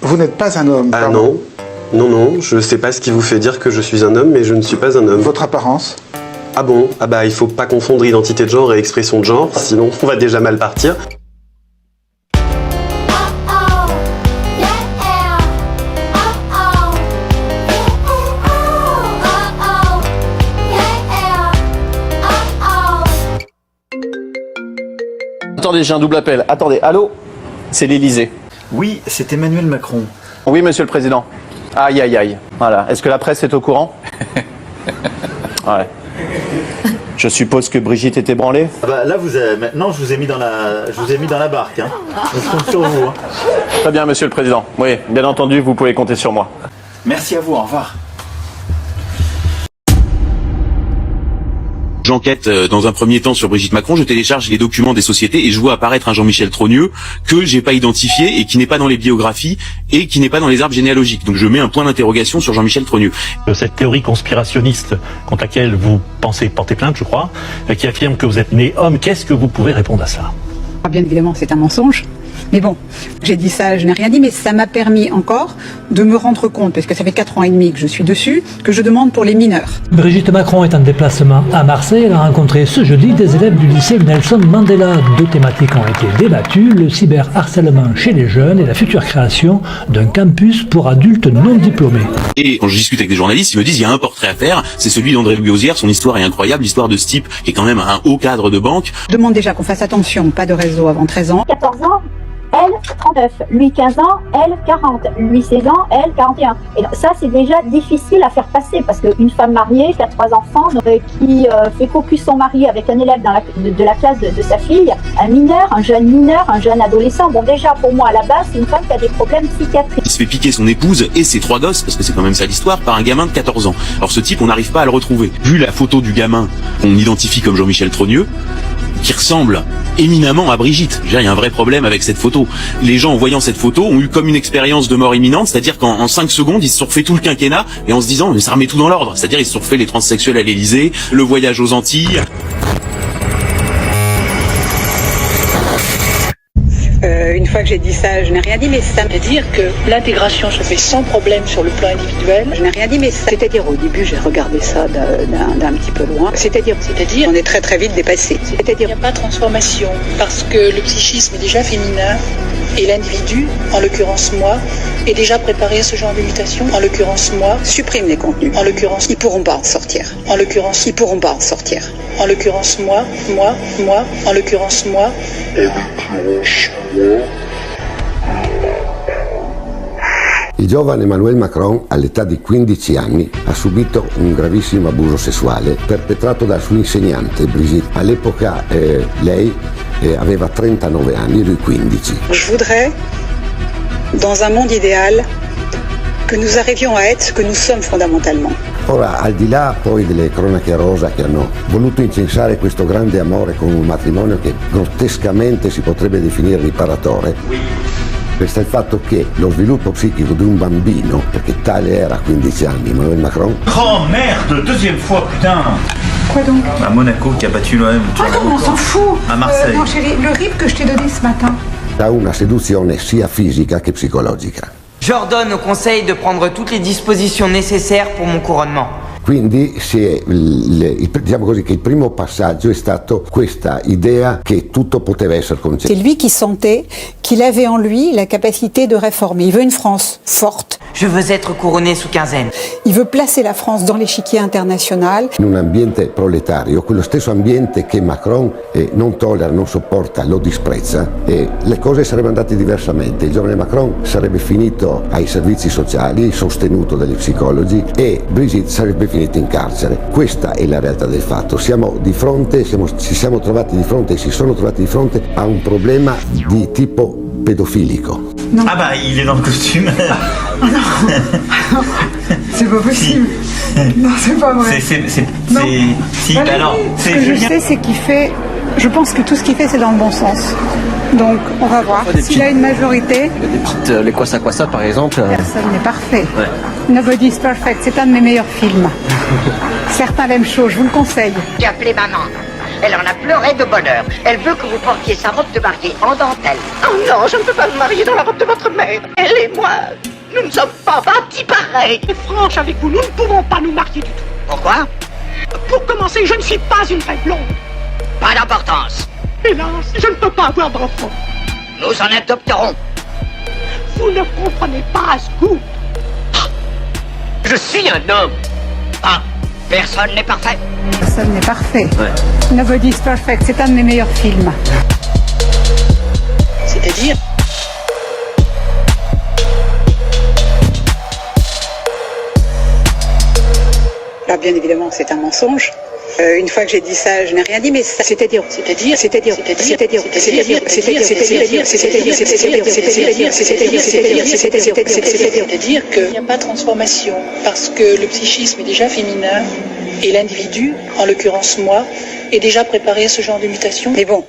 Vous n'êtes pas un homme, Ah pardon. non, je sais pas ce qui vous fait dire que je suis un homme, mais je ne suis pas un homme. Votre apparence? Ah bon? Ah bah il faut pas confondre identité de genre et expression de genre, sinon on va déjà mal partir. Attendez, j'ai un double appel. Attendez, allô? C'est l'Élysée. Oui, c'est Emmanuel Macron. Oui, monsieur le président. Aïe, aïe, aïe. Voilà. Est-ce que la presse est au courant? Ouais. Je suppose que Brigitte est ébranlée? Ah bah là, maintenant, je vous ai mis dans la barque. Hein. Je compte sur vous. Hein. Très bien, monsieur le président. Oui, bien entendu, vous pouvez compter sur moi. Merci à vous, au revoir. J'enquête dans un premier temps sur Brigitte Macron, je télécharge les documents des sociétés et je vois apparaître un Jean-Michel Trogneux que j'ai pas identifié et qui n'est pas dans les biographies et qui n'est pas dans les arbres généalogiques. Donc je mets un point d'interrogation sur Jean-Michel Trogneux. Cette théorie conspirationniste contre laquelle vous pensez porter plainte, je crois, qui affirme que vous êtes né homme, qu'est-ce que vous pouvez répondre à ça? Bien évidemment, c'est un mensonge. Mais bon, j'ai dit ça, je n'ai rien dit, mais ça m'a permis encore de me rendre compte, parce que ça fait 4 ans et demi que je suis dessus, que je demande pour les mineurs. Brigitte Macron est en déplacement à Marseille. Elle a rencontré ce jeudi des élèves du lycée Nelson Mandela. 2 thématiques ont été débattues, le cyberharcèlement chez les jeunes et la future création d'un campus pour adultes non diplômés. Et quand je discute avec des journalistes, ils me disent il y a un portrait à faire, c'est celui d'André Gauzière, son histoire est incroyable, l'histoire de ce type qui est quand même un haut cadre de banque. Je demande déjà qu'on fasse attention, pas de réseau avant 13 ans. 14 ans, elle 39, lui 15 ans, elle 40, lui 16 ans, elle 41. Et donc, ça c'est déjà difficile à faire passer parce qu'une femme mariée qui a 3 enfants, qui fait cocu son mari avec un élève de la classe de sa fille, un mineur, un jeune adolescent, bon déjà pour moi à la base c'est une femme qui a des problèmes psychiatriques. Il se fait piquer son épouse et ses 3 gosses, parce que c'est quand même ça l'histoire, par un gamin de 14 ans. Alors ce type on n'arrive pas à le retrouver. Vu la photo du gamin qu'on identifie comme Jean-Michel Trogneux, qui ressemble éminemment à Brigitte. Il y a un vrai problème avec cette photo. Les gens, en voyant cette photo, ont eu comme une expérience de mort imminente, c'est-à-dire qu'en 5 secondes, ils se sont refait tout le quinquennat, et en se disant, mais ça remet tout dans l'ordre. C'est-à-dire, ils se sont refait les transsexuels à l'Élysée, le voyage aux Antilles. Une fois que j'ai dit ça, je n'ai rien dit, mais ça veut dire que l'intégration se fait sans problème sur le plan individuel. je n'ai rien dit, mais c'est-à-dire au début j'ai regardé ça d'un petit peu loin. C'est-à-dire, on est très très vite dépassé. Il C'est-à-dire, n'y a pas de transformation parce que le psychisme est déjà féminin et l'individu, en l'occurrence moi, est déjà préparé à ce genre de mutation. En l'occurrence moi, supprime les contenus. en l'occurrence, Ils pourront pas en sortir. en l'occurrence, Ils pourront pas en sortir. en l'occurrence moi, en l'occurrence moi. Il giovane Emmanuel Macron, all'età di 15 anni, ha subito un gravissimo abuso sessuale perpetrato dal suo insegnante Brigitte. All'epoca lei aveva 39 anni, lui 15. Je voudrais, dans un monde idéal, que nous arrivions a être ce que nous sommes fondamentalement. Ora, al di là poi delle cronache rosa che hanno voluto incensare questo grande amore con un matrimonio che grottescamente si potrebbe definire riparatore, resta il fatto che lo sviluppo psichico di un bambino, perché tale era a 15 anni Emmanuel Macron. Oh merde, deuxième fois, putain. Quoi donc? À Monaco qui a battu l'OM. Attends, on s'en fout. À Marseille. Non chérie, le RIP que je t'ai donné ce matin. Ha una seduzione sia fisica che psicologica. J'ordonne au Conseil de prendre toutes les dispositions nécessaires pour mon couronnement. Quindi diciamo così che il primo passaggio è stato questa idea che tutto poteva essere concesso. C'est lui qui sentait qu'il avait en lui la capacité de réformer. Il veut une France forte. Je veux être couronné sous quinzaine. Il veut placer la France dans l'échiquier international. In un ambiente proletario, quello stesso ambiente che Macron non tollera, non sopporta, lo disprezza, le cose sarebbero andate diversamente. Il giovane Macron sarebbe finito ai servizi sociali, sostenuto dagli psicologi, e Brigitte sarebbe finita in carcere. Questa è la realtà del fatto. Siamo di fronte, ci siamo trovati di fronte e si sono trovati di fronte a un problema di tipo pedofilico. Non. Ah bah il est dans le costume. C'est pas possible. Non, c'est pas vrai. Si, Valérie, alors, ce que je sais, c'est qu'il fait. Je pense que tout ce qu'il fait, c'est dans le bon sens. Donc, on va voir. S'il a une majorité. Des petites, les Kwasa Kwasa par exemple. Personne n'est parfait. Ouais. Nobody's perfect. C'est un de mes meilleurs films. Certains l'aiment chaud. Je vous le conseille. J'ai appelé maman. Elle en a pleuré de bonheur. Elle veut que vous portiez sa robe de mariée en dentelle. Oh non, je ne peux pas me marier dans la robe de votre mère. Elle et moi, nous ne sommes pas bâtis pareils. Et franche avec vous, nous ne pouvons pas nous marier du tout. Pourquoi? Pour commencer, je ne suis pas une vraie blonde. Pas d'importance. Hélas, je ne peux pas avoir d'enfant. Nous en adopterons. Vous ne comprenez pas, Scoop. Je suis un homme. Ah, personne n'est parfait. Personne n'est parfait. Nobody's Perfect, c'est un de mes meilleurs films. C'est-à-dire Alors bien évidemment, c'est un mensonge. Une fois que j'ai dit ça, je n'ai rien dit, mais c'est-à-dire qu'il n'y a pas de transformation, parce que le psychisme est déjà féminin et l'individu, en l'occurrence moi, est déjà préparé à ce genre de mutation. Mais bon.